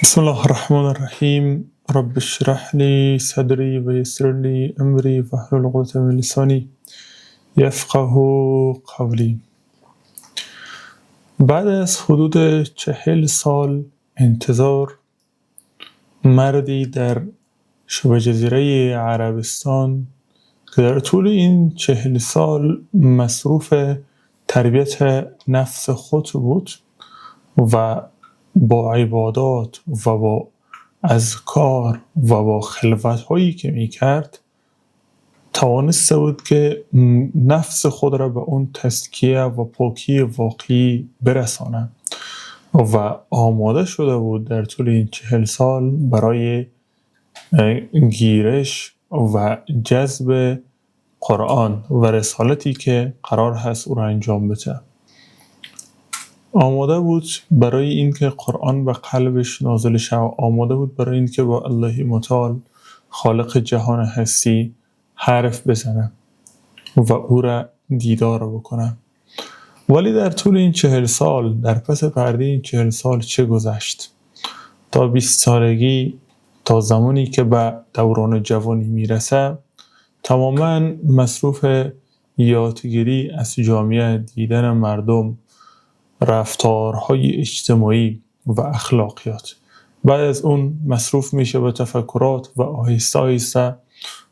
بسم الله الرحمن الرحیم. رب اشرح لی صدری و یسر لی امری واحلل عقدة من لسانی یفقهوا قولی. بعد از حدود 40 سال انتظار، مردی در شبه جزیره عربستان که در طول این 40 سال مصروف تربیت نفس خود بود و با عبادات و با اذکار و با خلوت هایی که می کرد توانسته بود که نفس خود را به اون تزکیه و پاکی واقعی برساند و آماده شده بود در طول این 40 سال برای گیرش و جذب قرآن و رسالتی که قرار هست او را انجام بده. آماده بود برای اینکه قرآن به قلبش نازل شود، آماده بود برای اینکه با الله متعال خالق جهان هستی حرف بزنه و او را دیدار بکنه. ولی در طول این 40 سال، در پس پرده این 40 سال چه گذشت؟ تا 20 سالگی، تا زمانی که به دوران جوانی میرسه، تماما مصروف یادگیری از جامعه، دیدن مردم، رفتارهای اجتماعی و اخلاقیات. بعد از اون مصروف میشه به تفکرات و آهسته آهسته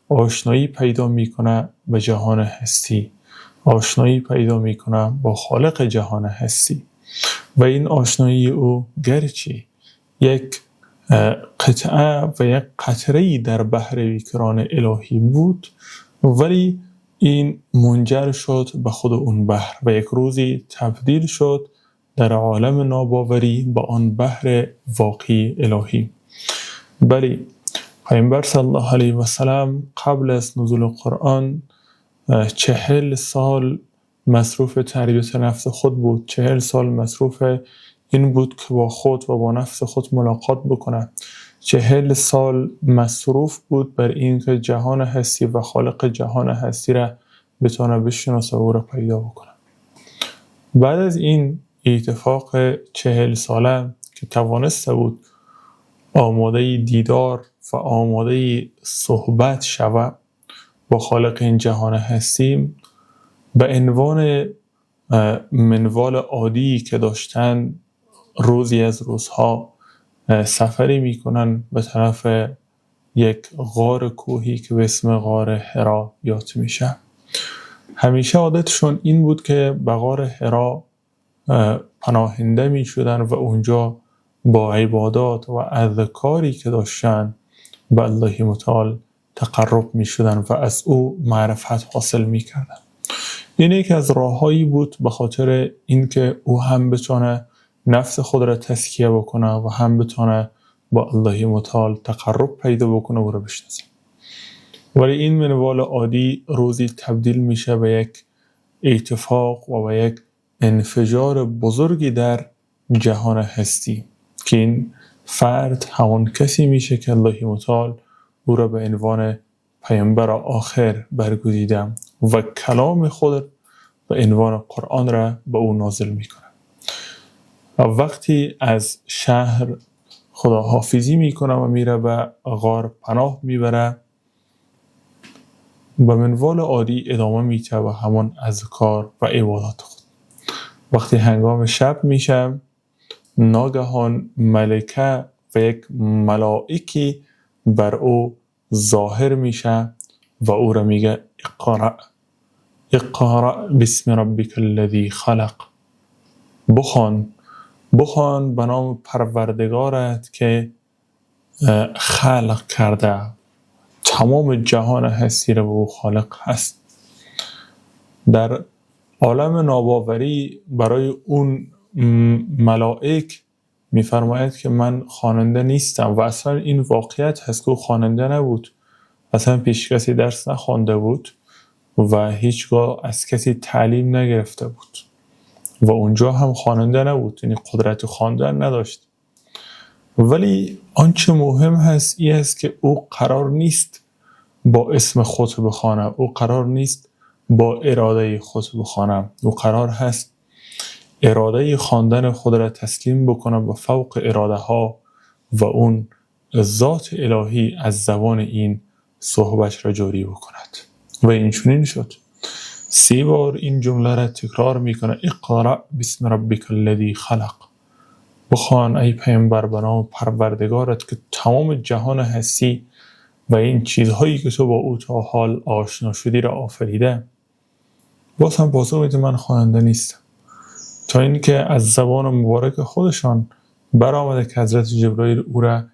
آشنایی پیدا میکنه به جهان هستی، آشنایی پیدا میکنه با خالق جهان هستی. و این آشنایی او گرچه یک قطعه و یک قطره‌ای در بحر بیکران الهی بود، ولی این منجر شد به خود اون بحر و یک روزی تبدیل شد در عالم ناباوری با آن بحر واقعی الهی. بلی، پیامبر صلی الله علیه و سلم قبل از نزول قرآن 40 سال مصروف تربیت نفس خود بود. 40 سال مصروف این بود که با خود و با نفس خود ملاقات بکنه. 40 سال مصروف بود بر این که جهان هستی و خالق جهان هستی را بتونه بشناسه و او را پیدا بکنه. بعد از این اتفاق 40 ساله که توانسته بود آماده دیدار و آماده صحبت شود با خالق این جهان هستی، به عنوان منوال عادی که داشتن روزی از روزها سفری میکنن به طرف یک غار کوهی که به اسم غار حرا یاد میشه. همیشه عادتشون این بود که به غار حرا پناهنده میشدن و اونجا با عبادات و اذکاری که داشتن به الله متعال تقرب میشدن و از او معرفت حاصل میکردن. این یکی از راههایی بود به خاطر اینکه او هم بتونه نفس خود را تزکیه بکنه و هم بتونه با الله متعال تقرب پیدا بکنه و را بشناسه. ولی این منوال عادی روزی تبدیل میشه به یک اتفاق و به یک انفجار بزرگی در جهان هستی که این فرد همون کسی میشه که الله متعال او را به عنوان پیامبر آخر برگزیده و کلام خود به عنوان قرآن را به او نازل میکنه. و وقتی از شهر خداحافظی میکنه و میره به غار پناه میبره، به منوال عادی ادامه میده و همون اذکار و عبادات خود. وقتی هنگام شب میشه، ناگهان ملکه و یک ملائکی بر او ظاهر میشه و او را میگه اقرأ بسم ربک الذی خلق. بخوان به نام پروردگارت که خلق کرده، تمام جهان هستی را به او خالق هست. در عالم ناباوری برای اون ملائک میفرماید که من خواننده نیستم و اصلا این واقعیت هست که او خواننده نبود، اصلا پیش کسی درس نخوانده بود و هیچگاه از کسی تعلیم نگرفته بود و اونجا هم خواننده نبود، یعنی قدرت خواندن نداشت. ولی آنچه مهم هست این است که او قرار نیست با اسم خود بخوانه، او قرار نیست با اراده خود بخوانه، او قرار هست اراده خواندن خود را تسلیم بکنه و فوق اراده ها و اون ذات الهی از زبان این صحبت را جاری بکند. و این چنین شد. 3 بار این جمله را تکرار میکنه: اقرأ بسم ربک الذی خلق. بخوان ای پیامبر به نام پروردگارت که تمام جهان هستی و این چیزهایی که تو با او تا حال آشنا شدی را آفریده. باز هم پاسخ میده من خواننده نیستم، تا اینکه از زبان مبارک خودشان برآمده که حضرت جبرائیل او را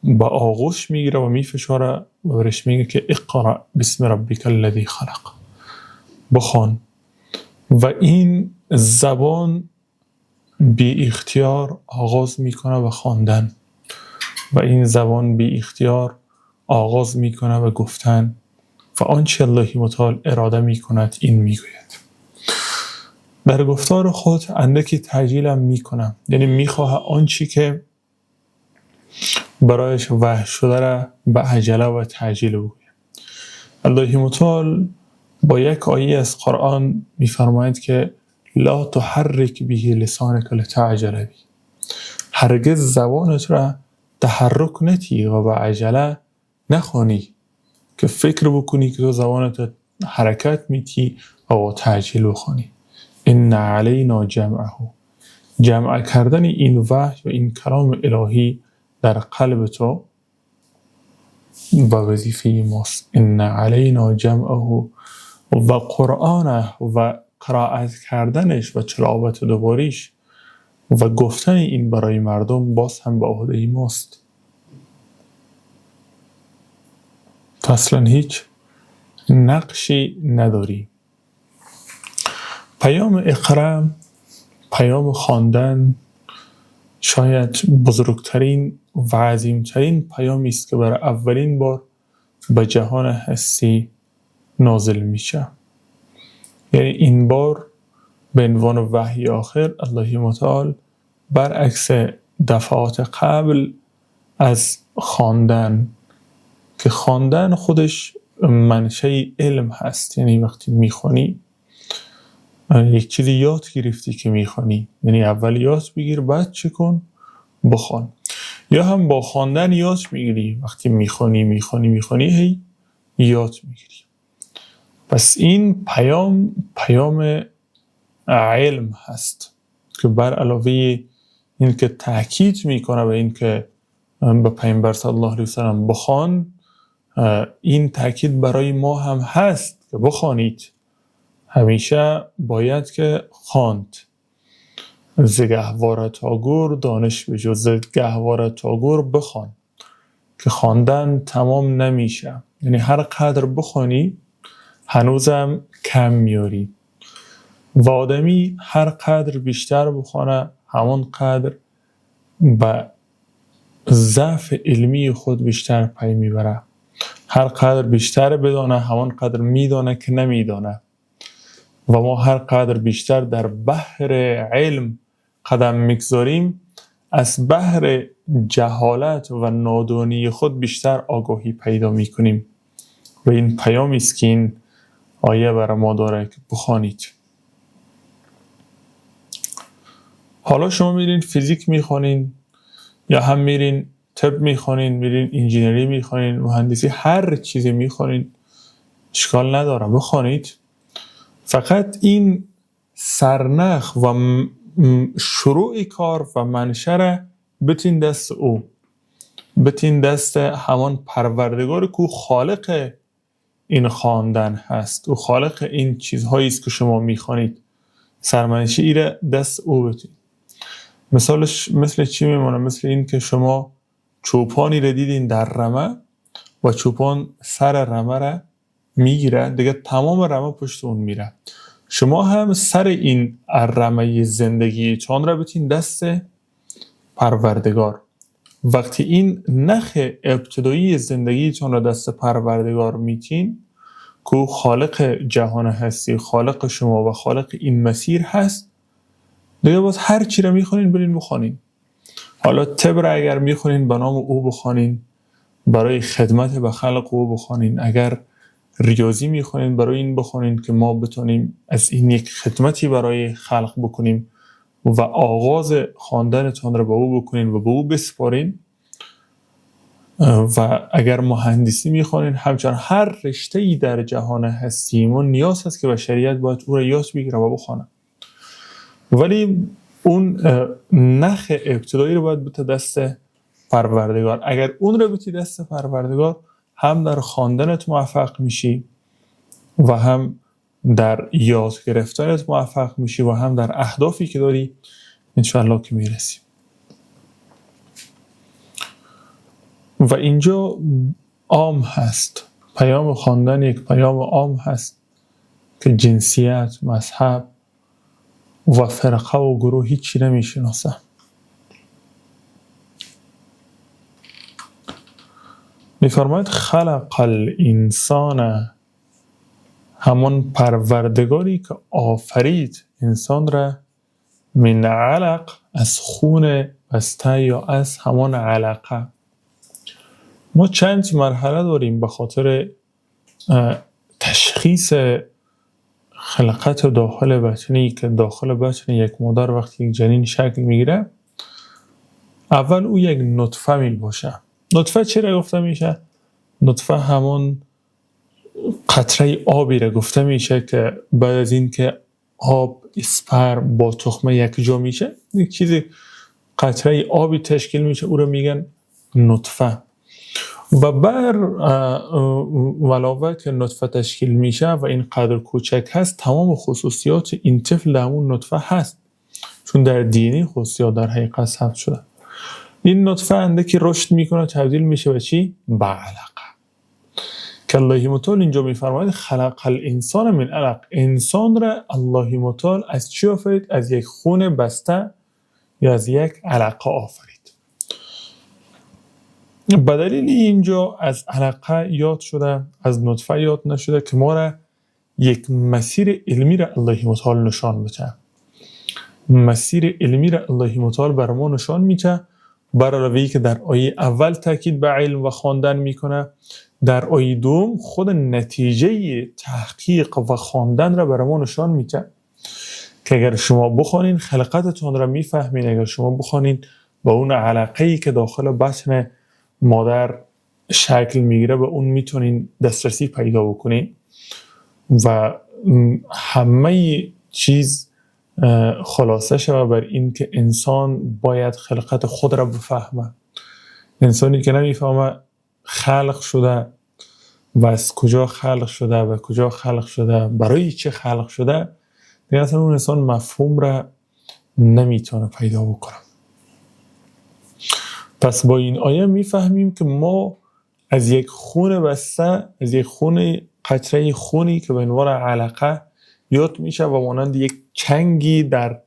به آغوش میگیره و میفشاره و برش میگه که اقرأ بسم ربک الذی خلق، بخوان. و این زبان بی اختیار آغاز میکنه و خواندن، و این زبان بی اختیار آغاز میکنه و گفتن، و آنچه الله متعال اراده میکند این میگوید. در گفتار خود اندکی تعجیل هم میکنم، یعنی میخواه آنچه که برایش وحی شده را به عجله و تعجیل بگوید. الله متعال با یک آیه از قرآن میفرماید که لا تحرک به لسانک لتعجل به، هرگز زبانت را تحرک نتی و به عجله نخوانی که فکر بکنی که تو زبانت حرکت میتی و تعجیل بخوانی. ان علینا جمعه، جمع کردن این وحی و این کلام الهی در قلب تو به وظیفه ماست. ان علینا جمعه و قرآنه و قرائت کردنش و تلاوت دوباریش و گفتن این برای مردم باز هم به عهده ماست. تو اصلا هیچ نقشی نداری. پیام اقرا، پیام خواندن، شاید بزرگترین و عظیمترین پیامی است که برای اولین بار به جهان هستی نازل میشه. یعنی این بار به عنوان وحی آخر الله متعال برعکس دفعات قبل از خواندن، که خواندن خودش منشأ علم هست، یعنی وقتی میخوانی یک چیزی یاد گرفتی که میخوانی، یعنی اول یاد بگیر بعد چه کن؟ بخوان. یا هم با خواندن یاد میگیری، وقتی میخوانی هی یاد میگیری. پس این پیام علم هست که بر علاوه این که تاکید میکنه به این که به پیامبر صلی الله علیه وسلم بخوان، این تاکید برای ما هم هست که بخوانید. همیشه باید که خواند. ز گهواره تا گور دانش بجو، ز گهواره تا گور بخوان، که خواندن تمام نمیشه. یعنی هر قدر بخوانی هنوزم کم میاری، و آدمی هر قدر بیشتر بخونه همون قدر به ضعف علمی خود بیشتر پی میبره. هر قدر بیشتر بدانه همون قدر میدانه که نمیدانه، و ما هر قدر بیشتر در بحر علم قدم میگذاریم از بحر جهالت و نادانی خود بیشتر آگاهی پیدا میکنیم. و این پیامی است که این آیه برای ما داره که بخوانید. حالا شما میرین فیزیک میخوانین، یا هم میرین طب میخوانین، میرین انجینری میخوانین، مهندسی، هر چیزی میخوانین، اشکال نداره بخوانید. فقط این سرنخ و شروع کار و منشأ را بتین دست او، بتین دست همان پروردگار که خالق این خواندن هست و خالق این چیزهایی است که شما میخوانید. سرمنشأ ای را دست او بتین. مثالش مثل چی میمونه؟ مثل این که شما چوپانی را دیدین در رمه و چوپان سر رمه را میگیره، دیگه تمام رمه پشت اون میره. شما هم سر این رمه زندگی چون را بتین دست پروردگار. وقتی این نخ ابتدایی زندگی چون را دست پروردگار میتین که خالق جهان هستی، خالق شما و خالق این مسیر هست، دیگه باز هر چی را میخونین برین بخونین. حالا طب را اگر میخونین به نام او بخونین، برای خدمت به خلق او بخونین. اگر ریاضی میخونین برای این بخونین که ما بتونیم از این یک خدمتی برای خلق بکنیم و آغاز خواندنتون را به او بکنین و به او بسپارین. و اگر مهندسی میخوانین همچنان هر رشته‌ای در جهان هستیمون نیاز هست که بشریت باید او را یاد بگیره و بخونه، ولی اون نخ ابتدایی رو باید بده دست پروردگار. اگر اون رو بتی دست پروردگار هم در خواندنت موفق میشی و هم در یاد گرفتنت موفق میشی و هم در اهدافی که داری انشاءالله که میرسی. و اینجا عام هست، پیام خواندن یک پیام عام هست که جنسیت، مذهب و فرقه و گروه هیچی نمیشناسه. میفرماید خلق الانسان، همون پروردگاری که آفرید انسان را، من علق، از خون بسته یا از همون علقه. ما چند مرحله داریم به خاطر تشخیص خلقت داخل بطنی که داخل بطن یک مادر وقتی یک جنین شکل میگیره. اول او یک نطفه می باشه. نطفه چی را گفته میشه؟ نطفه همون قطره آبی را گفته میشه که بعد از این که آب اسپرم با تخمه یک جا میشه یک چیزی قطره آبی تشکیل میشه، او را میگن نطفه. و بر علاوه که نطفه تشکیل میشه و این قدر کوچک هست، تمام خصوصیات این طفل در همون نطفه هست، چون در دینی خصوصیات در حقیقت ثبت شده. این نطفه اندکی رشد میکنه، تبدیل میشه به چی؟ به علقه. که الله متعال اینجا میفرماید خلق الانسان من علق، انسان را الله متعال از چی آفرید؟ از یک خون بسته یا از یک علقه آفرید. به دلیل اینجا از علقه یاد شده، از نطفه یاد نشده که ما را یک مسیر علمی را الله متعال نشان بده. مسیر علمی را الله متعال بر ما نشان میده، بر علاوه که در آیه اول تاکید به علم و خواندن میکنه، در آیه دوم خود نتیجه تحقیق و خواندن را بر ما نشان میده که اگر شما بخوانین خلقتتون را میفهمین، اگر شما بخوانین با اون علقه‌ای که داخل بطن مادر شکل میگیره به اون میتونین دسترسی پیدا بکنین و همه چیز خلاصه شده بر این که انسان باید خلقت خود را بفهمه. انسانی که نمیفهمه خلق شده و از کجا خلق شده و کجا خلق شده، برای چه خلق شده، دیگه اصلا اون انسان مفهوم را نمیتونه پیدا بکنه. پس با این آیه میفهمیم که ما از یک خون بسته، از یک خون قطره خونی که به عنوان علقه یاد میشه و مانند یک چنگی در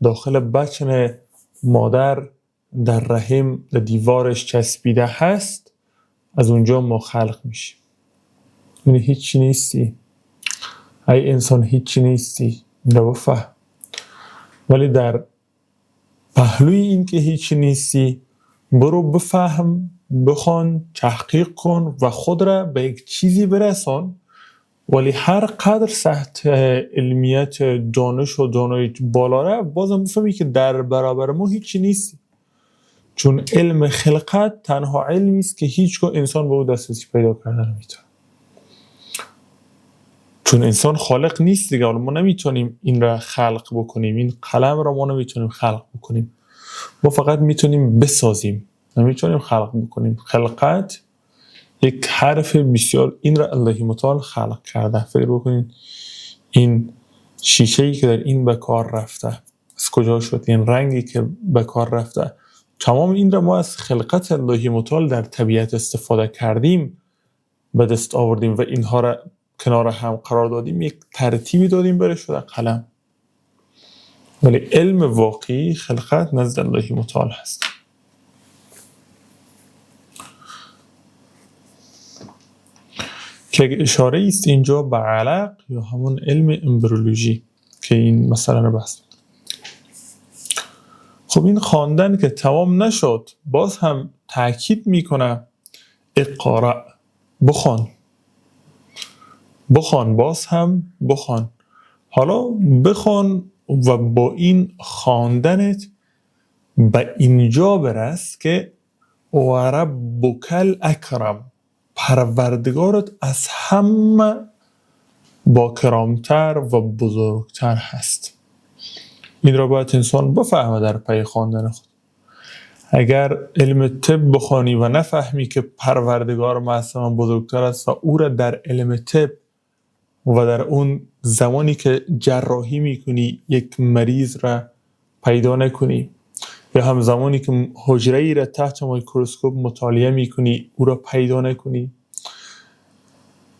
داخل بطن مادر در رحم در دیوارش چسبیده هست، از اونجا ما خلق میشیم. یعنی هیچی نیستی، ای انسان هیچی نیستی، این رو بفهم. ولی در پهلوی این که هیچی نیستی برو بفهم، بخوان، تحقیق کن و خود را به یک چیزی برسان. ولی هر قدر سطح علمیت دانش و دانایی بالا را بازم بفهمی که در برابر ما هیچی نیستی، چون علم خلقت تنها علمی است که هیچگاه انسان به او دسترسی پیدا کردن نمیتونه، چون انسان خالق نیست دیگه. ما نمیتونیم این را خلق بکنیم، این قلم را ما نمیتونیم خلق بکنیم، ما فقط میتونیم بسازیم، نمیتونیم خلق بکنیم. خلقت یک حرف بسیار، این را الله متعال خلق کرده. فکر بکنین این شیشه‌ای که در این به کار رفته از کجا شد، این رنگی که به کار رفته، تمام این را ما از خلقت الله متعال در طبیعت استفاده کردیم، به دست آوردیم و اینها را کنار هم قرار دادیم، یک ترتیبی دادیم برای شده قلم. ولی علم واقعی خلقت نزد الله متعال هست. که اشاره است اینجا به علق یا همون علم امبریولوژی که این مسئله رو بحث بود. خب این خواندن که تمام نشد، باز هم تاکید میکنه اقرا، بخوان، باز هم بخوان. حالا بخوان و با این خواندنت به اینجا برس که و ربک الاکرم، پروردگارت از همه با کرامتر و بزرگتر هست. این را باید انسان بفهمه در پی خواندن خود. اگر علم طب بخوانی و نفهمی که پروردگار ما از همه بزرگتر است و او را در علم طب و در اون زمانی که جراحی میکنی یک مریض را پیدا نکنی، یا هم زمانی که حجره ای را تحت میکروسکوپ مطالعه میکنی او را پیدا نکنی،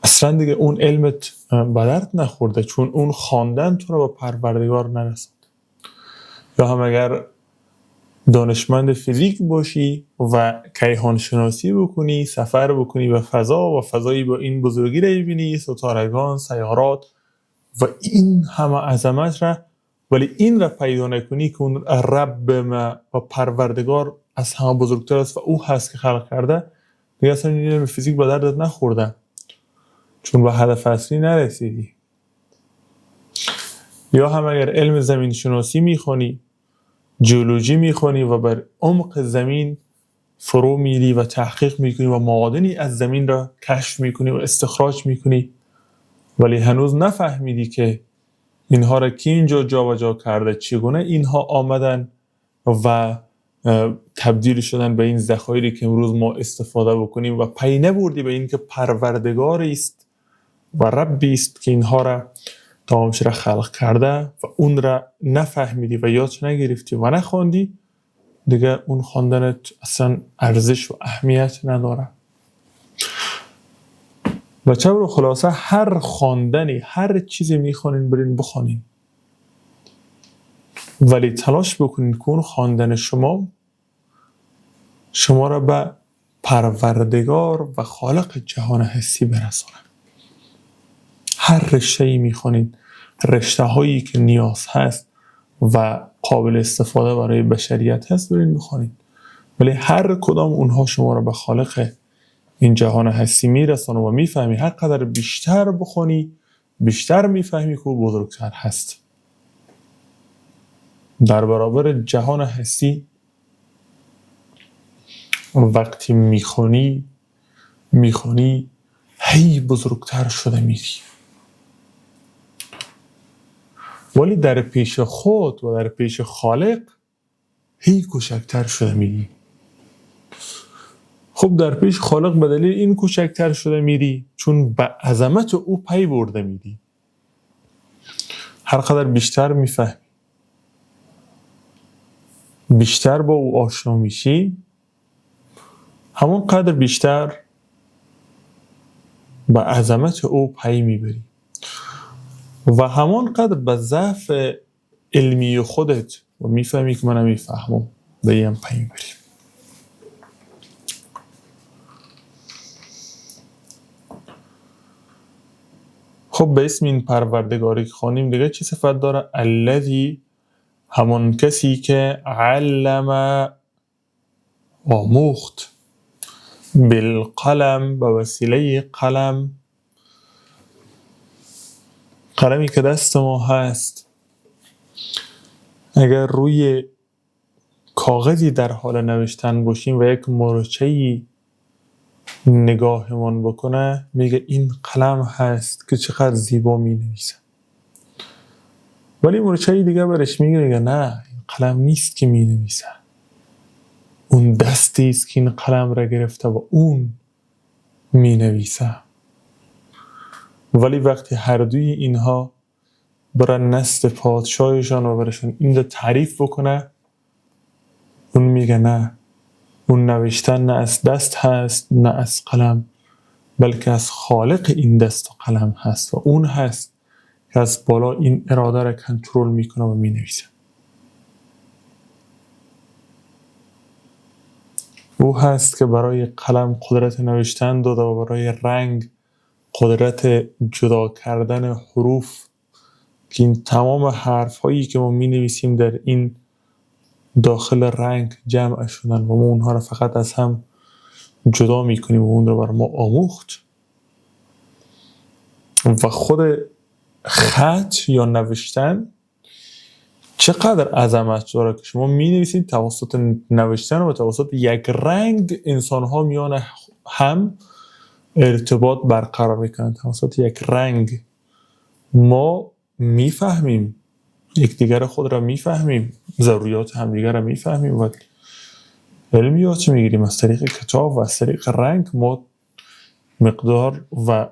اصلا دیگه اون علمت به درد نخورده، چون اون خواندن تو را به پروردگار نرسد. یا هم اگر دانشمند فیزیک باشی و کیهان شناسی بکنی، سفر بکنی به فضا و فضایی با این بزرگی را ببینی، ستارگان، سیارات و این همه عظمت را، ولی این را پیدا نکنی که اون رب ما و پروردگار از همه بزرگتر است و او هست که خلق کرده، دیگه اصلا این علم فیزیک به دردت نخورده، چون به هدف اصلی نرسیدی. یا هم اگر علم زمین شناسی میخونی، جیولوژی میخونی و بر عمق زمین فرو میری و تحقیق میکنی و معادنی از زمین را کشف میکنی و استخراج میکنی، ولی هنوز نفهمیدی که اینها را کی اینجا جابجا کرده، چگونه اینها آمدن و تبدیل شدن به این ذخایری که امروز ما استفاده بکنیم و پی نبردی به این که پروردگاری است و ربی است که اینها را تمامش را خلق کرده و اون را نفهمیدی و یاد نگرفتی و نخواندی، دیگه اون خواندنت اصلا ارزش و اهمیت نداره. و چه برو خلاصه هر خواندنی، هر چیزی میخوانین برین بخوانین، ولی تلاش بکنین که اون خواندن شما را به پروردگار و خالق جهان هستی برسانه. هر رشته‌ای میخوانین، رشته هایی که نیاز هست و قابل استفاده برای بشریت هست برین بخوانین، ولی هر کدام اونها شما را به خالق این جهان هستی میرسانه و میفهمی هر قدر بیشتر بخونی بیشتر میفهمی که او بزرگتر هست. در برابر جهان هستی وقتی میخونی هی بزرگتر شده میری، ولی در پیش خود و در پیش خالق هی کوچکتر شده میری. خب در پیش خالق به دلیل این کوچکتر شده میری چون به عظمت او پی برده میری. هر قدر بیشتر میفهمی، بیشتر با او آشنا میشی، همون قدر بیشتر به عظمت او پی میبری و همون قدر به ضعف علمی خودت و میفهمی که من نمیفهمم به این پی میبری. خب به اسم این پروردگاری که خوانیم دیگه چی صفت داره؟ الذی، همون کسی که علم آموخت، بالقلم، به وسیله قلم، قلمی که دست ما هست. اگر روی کاغذی در حال نوشتن باشیم و یک مورچه‌ای نگاهمان بکنه میگه این قلم هست که چقدر زیبا می نویسه، ولی مورچه‌ای دیگه برش میگه نه این قلم نیست که می نویسه، اون دستی است که این قلم را گرفته و اون می نویسه. ولی وقتی هر دوی اینها برن نزد پادشاهشان و برشون این رو تعریف بکنه، اون میگه نه، اون نوشتن نه از دست هست نه از قلم، بلکه از خالق این دست و قلم هست و اون هست که از بالا این اراده را کنترل میکنه و مینویسه. او هست که برای قلم قدرت نوشتن داده و برای رنگ قدرت جدا کردن حروف، که این تمام حرف هایی که ما می نویسیم در این داخل رنگ جمع شدن و ما اونها را فقط از هم جدا می کنیم و اون را بر ما آموخت. و خود خط یا نوشتن چقدر عظمت داره که شما می‌نویسید توسط نوشتن و توسط یک رنگ انسان‌ها میان هم ارتباط برقرار میکنن. توسط یک رنگ ما میفهمیم یکدیگر خود را، میفهمیم ضروریات همدیگر را، میفهمیم و علم یاد میگیریم. از طریق کتاب و از طریق رنگ ما مقدار و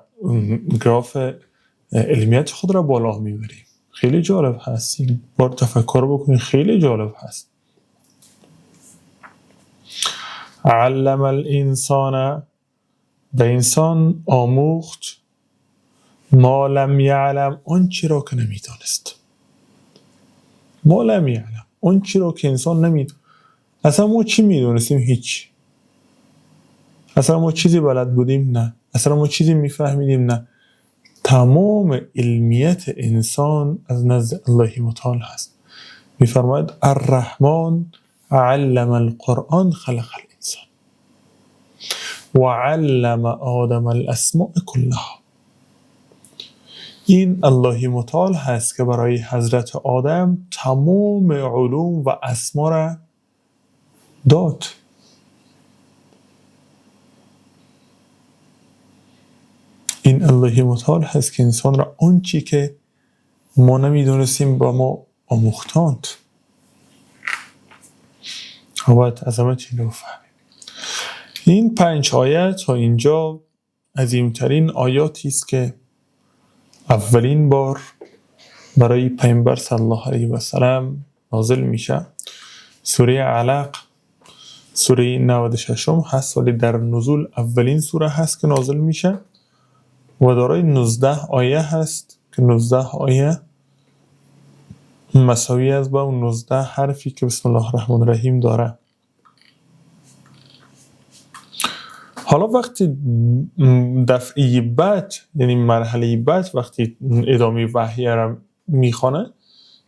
گراف علمیت خود را بالا میبریم. خیلی جالب هست، این بار تفکر بکنید، خیلی جالب هست. علم الانسان، به انسان آموخت، ما لم یعلم، آنچه را که نمیدانست. ما لم یعلم، آنچه را که انسان نمیدانست. اصلا ما چی میدونستیم؟ هیچ. اصلا ما چیزی بلد بودیم؟ نه. اصلا ما چیزی میفهمیدیم؟ نه. تمام علمیت انسان از نزد الله متعال هست. میفرماید الرحمن علم القرآن خلق الانسان و علم آدم الاسماء کلها. این الله متعال هست که برای حضرت آدم تمام علوم و اسما را داد. این الله متعال هست که انسان را آنچی که ما نمیدونستیم با ما آموختاند. باید عظمت این رو فهمیم. این 5 آیت تا اینجا عظیمترین آیاتی است که اولین بار برای پیامبر صلی الله علیه و سلم نازل میشه. سوره علق سوره 96 هست، ولی در نزول اولین سوره هست که نازل میشه و دارای 19 آیه هست که 19 آیه مساوی است با اون 19 حرفی که بسم الله الرحمن الرحیم داره. حالا وقتی دفعه بعد، یعنی مرحله بعد، وقتی ادامه وحی را میخونه،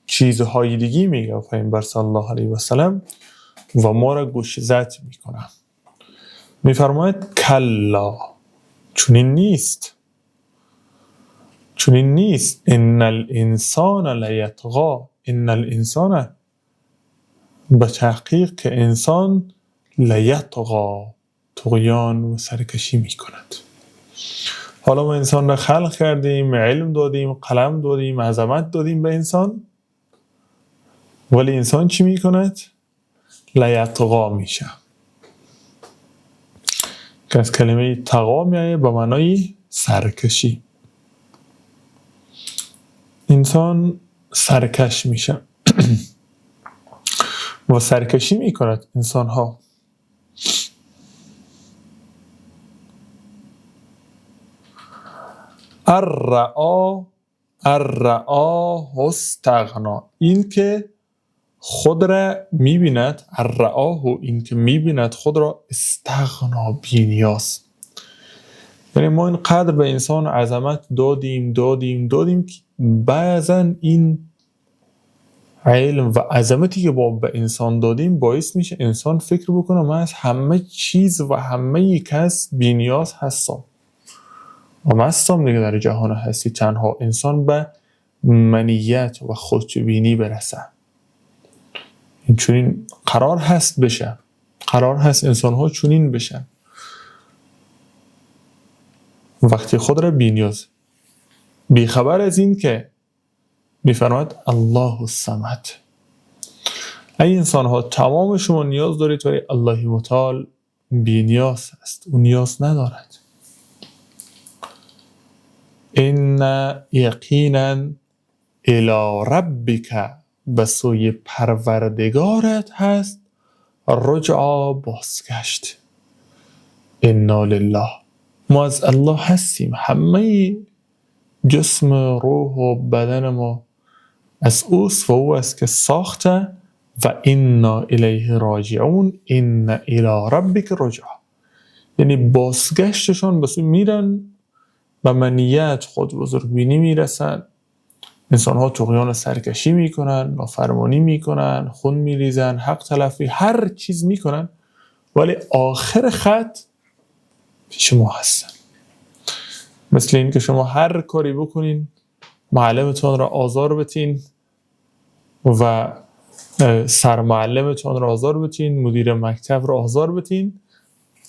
چیزهای دیگه میگه پیامبر صلی الله علیه و سلم و ما را گوشزد میکنه. میفرماید کلا، چنین نیست، چنین نیست. ان الانسان لیطغی، ان الانسان، به تحقیق که انسان لیطغی، طغیان و سرکشی میکند. حالا ما انسان را خلق کردیم، علم دادیم، قلم دادیم، عظمت دادیم به انسان، ولی انسان چی میکند؟ لیطغی میشه، که از کلمه طغا میایه به معنای سرکشی. انسان سرکش میشه و سرکشی میکند انسان ها. الرعا استغنا، این که خود را میبیند، الرعاه، این که میبیند خود را، استغنا، بی‌نیاز. یعنی ما اینقدر به انسان عظمت دادیم که بعضا این علم و عظمتی که با به انسان دادیم باعث میشه انسان فکر بکنه من از همه چیز و همه کس بی‌نیاز هستم و مستم دیگه در جهان هستی. تنها انسان به منیت و خودبینی برسه. این چنین قرار هست بشه، قرار هست انسان ها چنین بشن. وقتی خود را بی‌نیاز، بیخبر از این که میفرماید الله الصمد، ای انسان ها تمام شما نیاز دارید ولی الله متعال بی‌نیاز است، او نیاز ندارد. ان یقینا الی ربک، به سوی پروردگارت هست رجعا، بازگشت. انا لله، ما از الله هستیم، همه جسم، روح و بدن ما از اوست و او است که ساخته. و انا الیه راجعون، ان الی ربک رجعا، یعنی بازگشتشان به سوی میرن و منیت، خود بزرگبینی میرسن. انسان ها طغیان سرکشی میکنن، نافرمانی میکنن، خون میریزن، حق تلفی، هر چیز میکنن، ولی آخر خط پیش ما هستن. مثل این که شما هر کاری بکنین، معلمتون را آزار بتین، و سرمعلمتون رو آزار بتین، مدیر مکتب رو آزار بتین،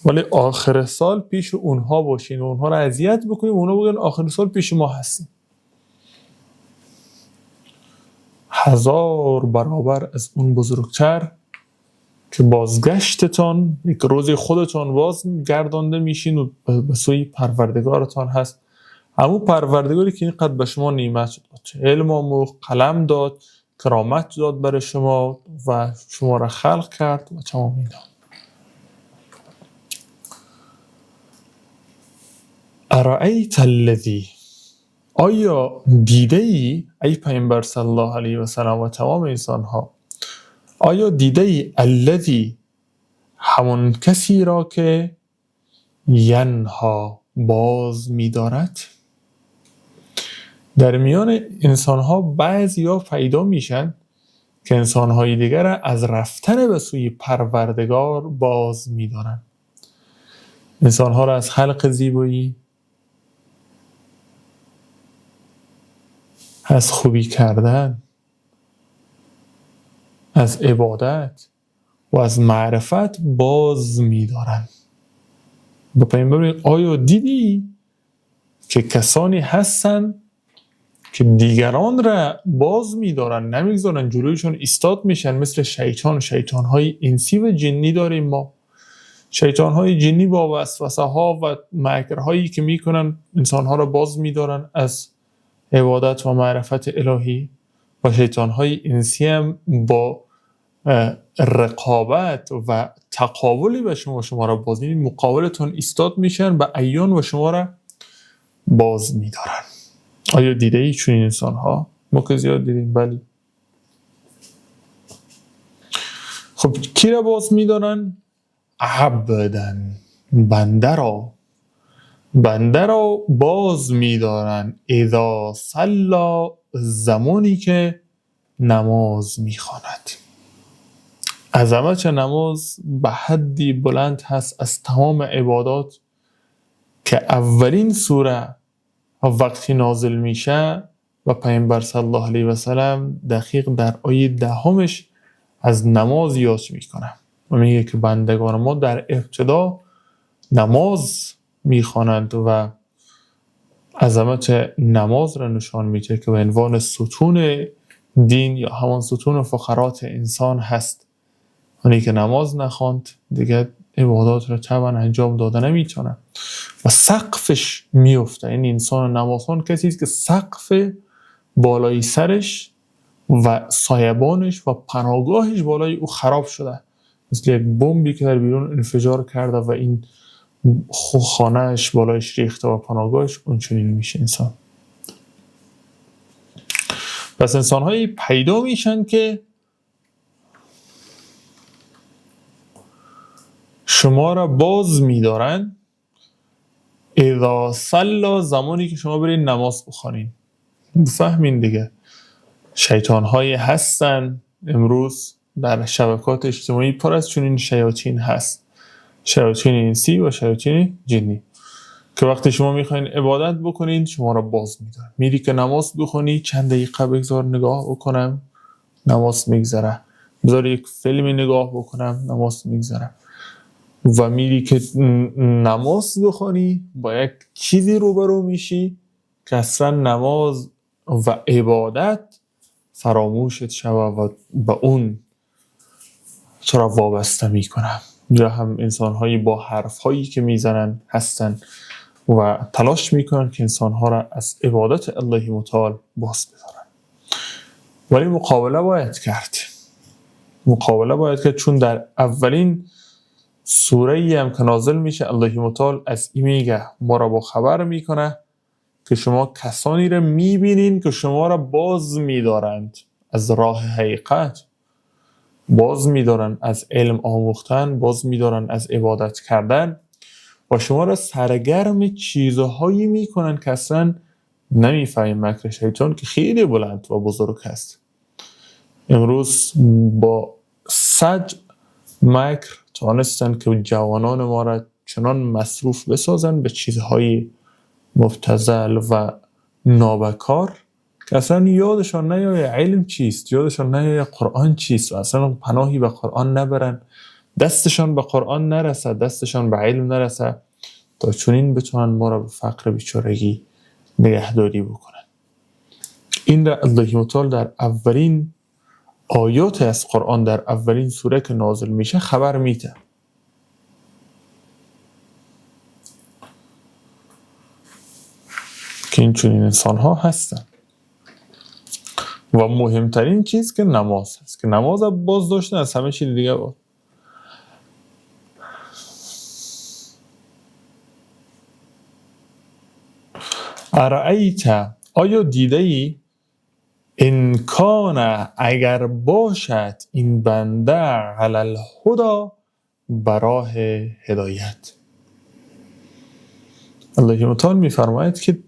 ولی آخر سال پیش اونها باشین و اونها رو اذیت بکنین، اونها بگن آخر سال پیش ما هستین. 1000 برابر از اون بزرگتر که بازگشتتان یک روزی خودتان باز گردانده میشین و به سوی پروردگارتان هست، همون پروردگاری که اینقدر به شما نعمت داد، علم آموخت، قلم داد، کرامت داد برای شما و شما را خلق کرد و تمام اینا. ارأیت الذی، آیا دیده ای پیامبر صلی الله علیه و سلم و تمام انسان ها، آیا دیده ای الذی، همون کسی را که ینها باز می‌دارد؟ در میان انسان ها بعضی ها پیدا میشن که انسان های دیگر از رفتن به سوی پروردگار باز می‌دارن. انسان ها را از خلق زیبایی، از خوبی کردن، از عبادت و از معرفت باز می‌دارن. به پیامبر آیا دیدی که کسانی هستن که دیگران را باز می‌دارن، نمیگذارن جلویشون ایستاد میشن، مثل شیطان‌های انسی و جنی داریم ما. شیطان‌های جنی با وسوسه‌ها و مکرهایی که میکنن انسان‌ها را باز می‌دارن از عبادت و معرفت الهی، و شیطان‌های انسی هم با رقابت و تقابلی به شما را باز می‌دارن، مقابلتون ایستاد میشن و عیان و شما را باز می‌دارن. آیا دیده ای چون این انسان ها؟ ما که زیاد دیدیم. بلی. خب کی را باز می‌دارن؟ عبدن، بنده را باز می‌دارن اذا صلی، زمانی که نماز می‌خواند. عظمت نماز به حدی بلند هست از تمام عبادات که اولین سوره وقتی نازل میشه و پیامبر صلی الله علیه و سلم دقیق در آیه 10 از نماز یاد میکنه و میگه که بندگان ما در ابتدا نماز میخوانند و عظمت نماز را نشان میده که به عنوان ستون دین یا همان ستون فقرات انسان هست. اونی که نماز نخواند دیگه عبادات را طبعا انجام داده نمیتونه و سقفش میفته. این انسان نمازخوان کسی است که سقف بالای سرش و سایبانش و پناهگاهش بالای او خراب شده، مثل یک بمبی که در بیرون انفجار کرده و این خانهش بالایش ریخته و پناهگاهش اونچنین میشه انسان. پس انسان‌هایی پیدا میشن که شما را باز می‌دارن اذا صلی، زمانی که شما برید نماز بخوانید. بفهمین دیگه شیطان‌هایی هستن امروز در شبکات اجتماعی پر از چنین شیاطین هست، شیاطین انسی و شیاطین جنی، که وقتی شما میخواین عبادت بکنین شما را باز می‌دارن. میری که نماز بخونی چند دقیقه بگذار نگاه بکنم، نماز میگذره. بذار یک فیلم نگاه بکنم، نماز میگذره. و میری که نماز بخونی با یک چیزی روبرو میشی که اصلا نماز و عبادت فراموشت شوه و به اون تو را وابسته میکنه. یا هم انسان‌هایی با حرف‌هایی که میزنن هستن و تلاش میکنن که انسان‌ها را از عبادت الله متعال باز بدارن. ولی مقابله باید کرد، چون در اولین سوره‌ای هم که نازل میشه الله متعال از این میگه، ما را با خبر میکنه که شما کسانی را میبینین که شما را باز میدارند از راه حقیقت، باز میدارن از علم آموختن، باز میدارن از عبادت کردن و شما را سرگرم چیزهایی میکنن که اصلا نمیفهمید. مکر شیطان که خیلی بلند و بزرگ است. امروز با 100 مکر توانستن که جوانان ما را چنان مصروف بسازن به چیزهای مبتذل و نابکار که اصلا یادشان نیایه علم چیست، یادشان نیایه قرآن چیست و اصلا پناهی به قرآن نبرن، دستشان به قرآن نرسه، دستشان به علم نرسه تا چنین بتونن ما را به فقر بیچارگی نگهداری بکنن. این را الله متعال در اولین آیات از قرآن در اولین سوره که نازل میشه خبر میده که این چنین انسان ها هستن. و مهمترین چیز که نماز هست که نماز باز داشتن از همه چیز دیگه بود. ارأیت، آیا دیده ای ان کان، اگر باشد این بنده علی الهدی، براه هدایت. الله متعال میفرماید که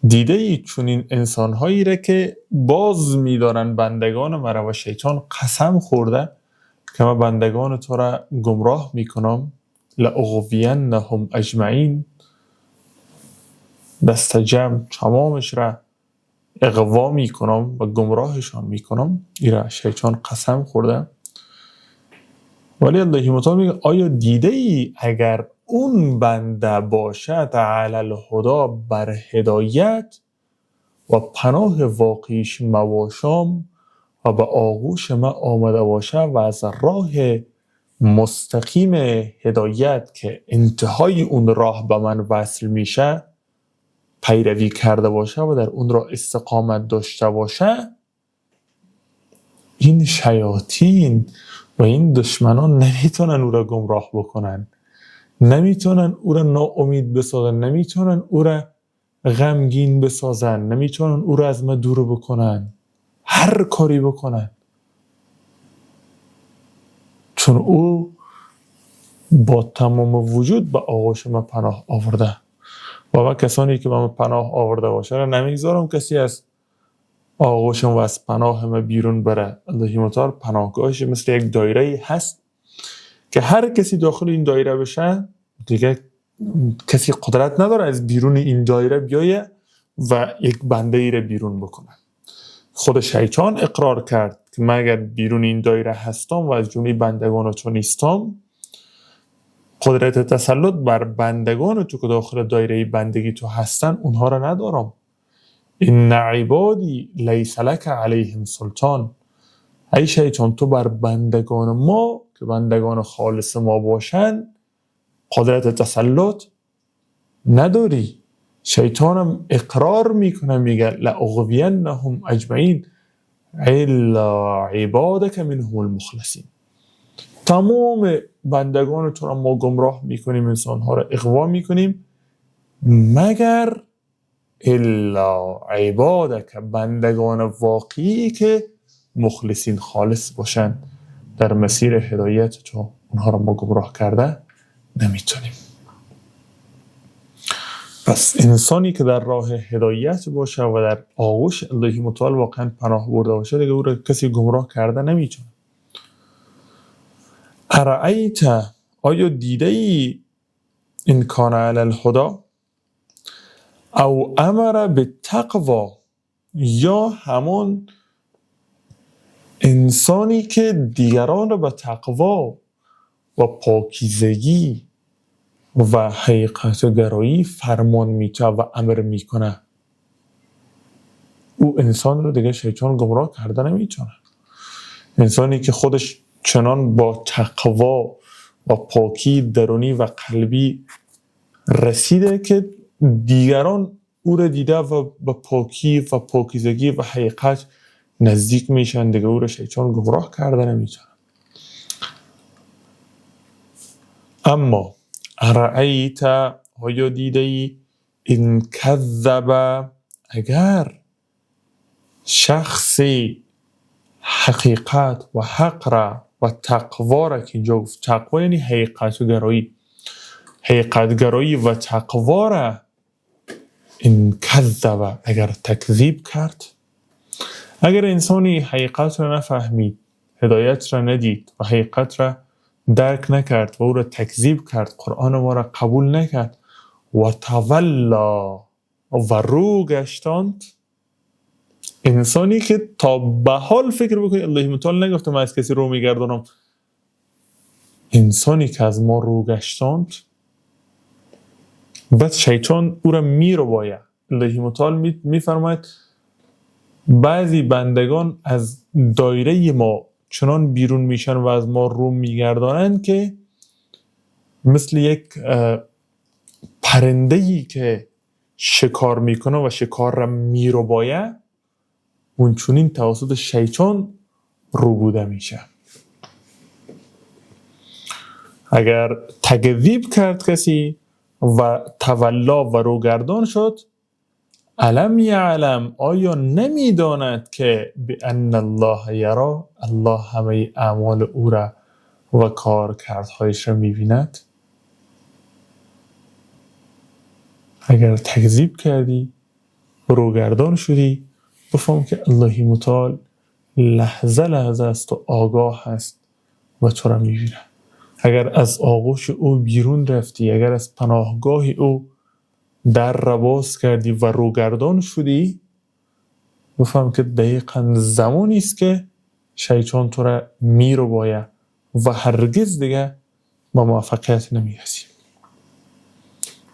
دیده ای چون این انسان‌هایی را که باز می‌دارن بندگان مرا و شیطان قسم خورده که من بندگان تو را گمراه میکنم، لأغوینهم اجمعین، دست جمع تمامش را اغوا میکنم و گمراهشان میکنم. این را شیطان قسم خورده. ولی الله متعال میگه آیا دیده ای اگر اون بنده باشد علی الهدی، بر هدایت و پناه واقعیش مواشام و به آغوش ما آمده باشه و از راه مستقیم هدایت که انتهای اون راه به من وصل میشه پیروی کرده باشه و در اون را استقامت داشته باشه، این شیاطین و این دشمنان نمیتونن او را گمراه بکنن، نمیتونن او را ناامید بسازن، نمیتونن او را غمگین بسازن، نمیتونن او را از ما دور بکنن، هر کاری بکنن، چون او با تمام وجود به آغوش ما پناه آورده و من کسانی که به ما پناه آورده باشه را نمیگذارم کسی از آغوشم و از پناه ما بیرون بره. الله متعال پناهگاهش مثل یک دایره هست که هر کسی داخل این دایره بشه دیگه کسی قدرت نداره از بیرون این دایره بیایه و یک بنده ای را بیرون بکنه. خود شیطان اقرار کرد که من اگر بیرون این دایره هستم و از جمله بندگان تو نیستم، قدرت تسلط بر بندگان تو که داخل دایره بندگی تو هستن اونها را ندارم. این عبادی لیس لک علیهم سلطان، ای شیطان تو بر بندگان ما که بندگان خالص ما باشن قدرت تسلط نداری. شیطانم اقرار میکنه میگه لأغوینهم اجمعین الا عبادک منهم المخلصین، تمام بندگان تو را ما گمراه میکنیم، انسانها را اغوا میکنیم مگر الا عبادک، بندگان واقعی که مخلصین خالص باشن در مسیر هدایت تو، اونها را ما گمراه کرده نمیتونیم. پس انسانی که در راه هدایت باشه و در آغوش الله متعال واقعا پناه برده باشه دیگه او را کسی گمراه کرده نمیتونه. ارأیت، آیا دیده ای این کان علی الهدی او امر بالتقوی، یا همون انسانی که دیگران را به تقوا و پاکیزگی و حقیقت گرایی فرمان میده و امر میکنه، او انسان رو دیگه شیطان گمراه کرده نمیتونه. انسانی که خودش چنان با تقوا و پاکی درونی و قلبی رسیده که دیگران او را دیده و با پاکی و پاکیزگی و حقیقت نزدیک میشن، دیگه او را شیطان گمراه کرده نمیتونه. اما ارأیت، آیا دیده ای این کذب، اگر شخصی حقیقت و حق را و تقوا را، که اینجا گفت تقوا یعنی حقیقت گرایی، حقیقت گرایی و تقوا را این کذب، اگر تکذیب کرد، اگر انسانی حقیقت را نفهمید، هدایت را ندید و حقیقت را درک نکرد و او را تکذیب کرد، قرآن ما را قبول نکرد و تولا و رو گشتاند، انسانی که تا به حال فکر بکنی الله متعال نگفته من از کسی رو میگردانم، انسانی که از ما رو گشتاند بعد شیطان او را میرو باید. الله متعال میفرماید بعضی بندگان از دایره ما چنان بیرون میشن و از ما رو میگردانند که مثل یک پرنده‌ای که شکار میکنه و شکار را میرو باید، اون چونین توسط شیطان رو بوده میشه. اگر تکذیب کرد کسی و تولا و روگردان شد، الم یعلم آیا نمیداند که بان الله یرا، الله همه اعمال او را و کارکردهایش را میبیند. اگر تکذیب کردی روگردان شدی، بفهم که الله متعال لحظه لحظه است و آگاه هست و تو را میبیند. اگر از آغوش او بیرون رفتی، اگر از پناهگاه او در را باز کردی و روگردان شدی، بفهم که دقیقاً زمانی است که شیطان تو را میرو باید و هرگز دیگه با موفقیت نمیرسی.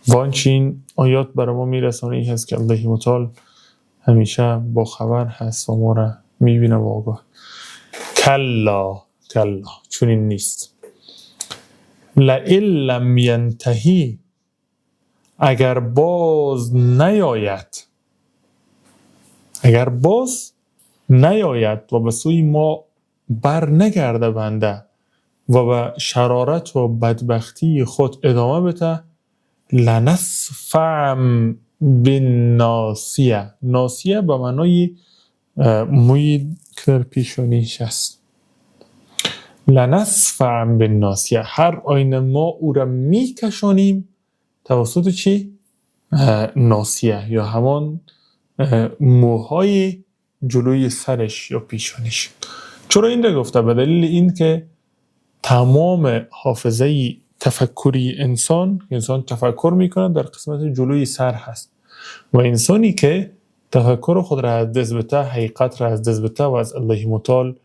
وانچین آیات برای ما میرسانه ای هست که الله متعال همیشه با خبر هست و ما را میبینه و آگاه. کلا چونین نیست. لئن لم ینتهی، اگر باز نیاید و به سوی ما بر نگرده بنده و به شرارت و بدبختی خود ادامه بده، لنصفعا بالناصیه. ناصیه به معنای موی که در پیشانیش است. لنصفعا بالناصیه، هر آینه ما او را میکشانیم توسط چی؟ ناصیه، یا همان موهای جلوی سرش یا پیشانیش. چرا این را گفته؟ به دلیل این که تمام حافظه تفکری انسان تفکر میکنه در قسمت جلوی سر هست و انسانی که تفکر خود را از دست بده، حقیقت را از دست بده و از الله متعال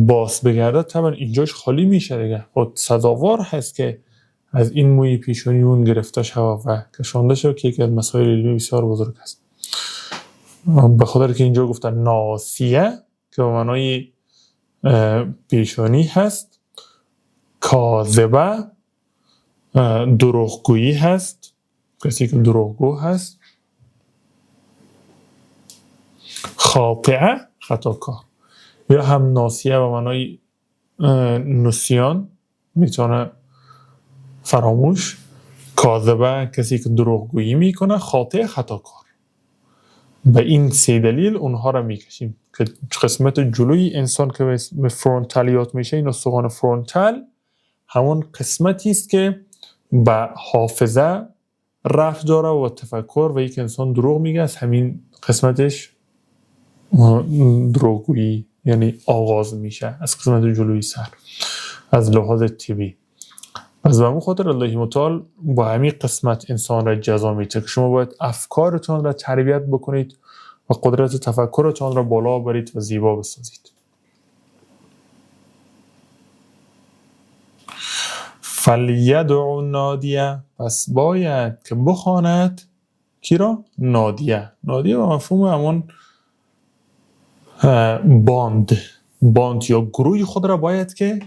باز بگرده، طبعا اینجاش خالی میشه دیگه. خود سزاوار هست که از این موی پیشانی اون گرفته شود و کشانده شود که یکی از مسائل علمی بسیار بزرگ است. به خاطر که اینجا گفتن ناصیه که به معنای پیشانی هست، کاذبه دروغگویی هست، کسی که دروغگو هست، خاطئه خطاکار، یا هم ناسیه به معنای نسیان میتونه فراموش، کاذبه کسی که دروغگویی میکنه، خاطئه خطاکار. به این سه دلیل اونها را میکشیم که قسمت جلوی انسان که به فرونتالیات میشه، این استخوان فرونتال همون قسمتی است که به حافظه رفت داره و تفکر و یک انسان دروغ میگه، از همین قسمتش دروغگویی یعنی آغاز میشه از قسمت جلوی سر از لحاظ طبی. از به اون خاطر الله متعال با همین قسمت انسان را جزا میده که شما باید افکارتان را تربیت بکنید و قدرت تفکرتان را بالا برید و زیبا بسازید. فلیدع نادیه، پس باید که بخواند کی را؟ نادیه. نادیه به مفهوم همون باند یا گروه خود را باید که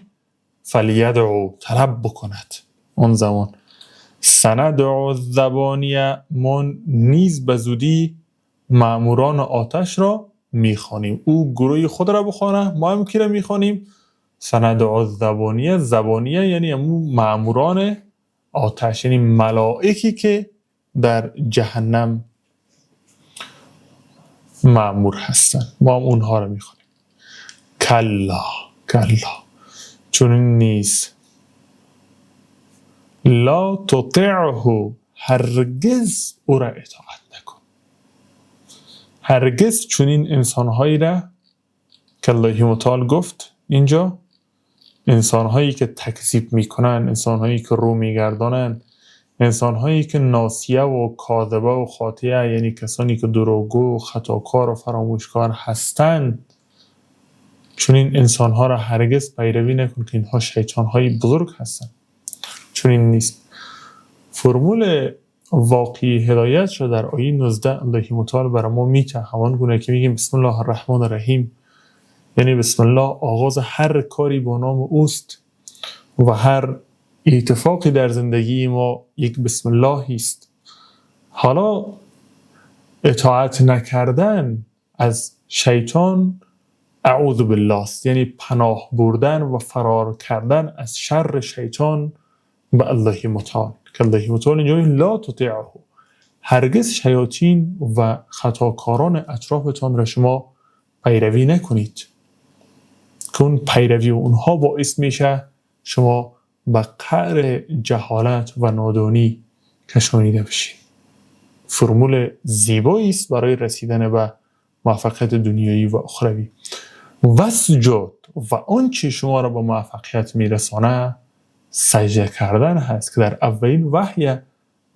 فلیدع طلب بکند. اون زمان سندع الزبانیه، ما نیز به زودی مأموران آتش را میخوانیم. او گروه خود را بخوانه، ما هم کی را میخوانیم؟ سندع الزبانیه. زبانیه یعنی همون مأموران آتش، یعنی ملائکی که در جهنم مأمور هستن، ما هم اونها را میخوانیم. کلا چون نیست. لا تطعه، هرگز او را اطاعت نکن. هرگز چونین انسانهایی را که الله متعال گفت اینجا، انسانهایی که تکذیب میکنن، انسانهایی که رو میگردانن، انسان‌هایی که ناسیه و کاذبه و خاطئه، یعنی کسانی که دروغگو و خطاکار و فراموشکار هستند، چون این انسان‌ها را هرگز پیروی نکن که اینها شیطان‌های بزرگ هستند. چون این نیست. فرمول واقعی هدایت را در آیه 19 الله متعال برای ما میگه، همان گونه که میگیم بسم الله الرحمن الرحیم، یعنی بسم الله آغاز هر کاری با نام اوست و هر اتفاقی در زندگی ما یک بسم الله است. حالا اطاعت نکردن از شیطان اعوذ بالله است، یعنی پناه بردن و فرار کردن از شر شیطان به الله متعال، که الله متعال اینجا لا تطیعه، هرگز شیاطین و خطاکاران اطرافتان را شما پیروی نکنید، که اون پیروی اونها باعث میشه شما به قعر جهالت و نادانی کشانیده بشید. فرمول زیبایی است برای رسیدن به موفقیت دنیایی و اخروی. وسجد، و آنچه شما را به موفقیت میرسانه سجده کردن هست، که در اولین وحی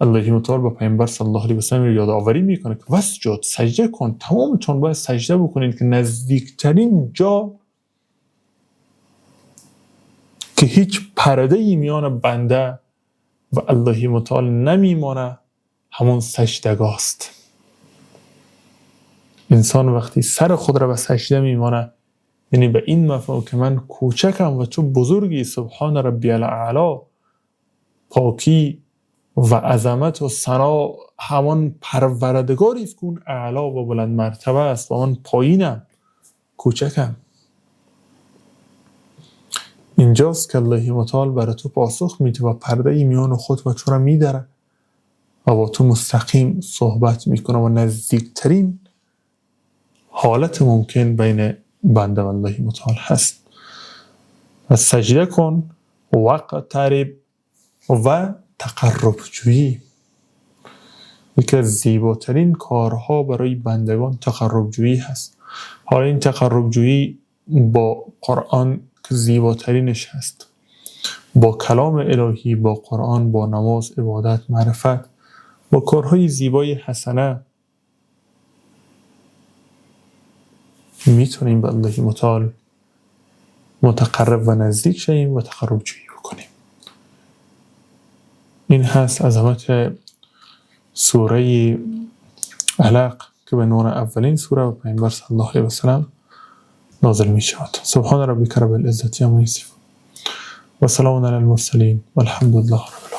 الله متعال با پیامبر صلی الله علیه و سلم یادآوری میکنه که وسجد، سجده کن، تمامتون باید سجده بکنید، که نزدیکترین جا که هیچ پرده‌ای میان بنده و الله متعال نمیمانه همون سجدگاه است. انسان وقتی سر خود را به سجده میمانه، یعنی به این مفهوم که من کوچکم و تو بزرگی، سبحان ربی الاعلی، پاکی و عظمت و ثنا همان پروردگاری است که اون اعلی و بلند مرتبه است و من پایینم، کوچکم. اینجاست که الله متعال برای تو پاسخ میده و پرده ای میان خود و تو را میداره و با تو مستقیم صحبت میکنه و نزدیکترین حالت ممکن بین بنده و الله متعال هست. و سجده کن، وقت تقرب و تقرب جویی. یکی از زیباترین کارها برای بندگان تقرب جویی هست. حالا این تقرب جویی با قرآن که زیباترینش هست، با کلام الهی، با قرآن، با نماز، عبادت، معرفت، با کارهای زیبای حسنه میتونیم به الله متعال متقرب و نزدیک شیم و تقرب جویی بکنیم. این هست عظمت سوره علق که به عنوان اولین سوره و پیامبر صلی الله علیه و سلم نازل می شود. سبحان ربک رب العزة عما یصفون و سلام علی المرسلین و الحمد لله رب العالمین.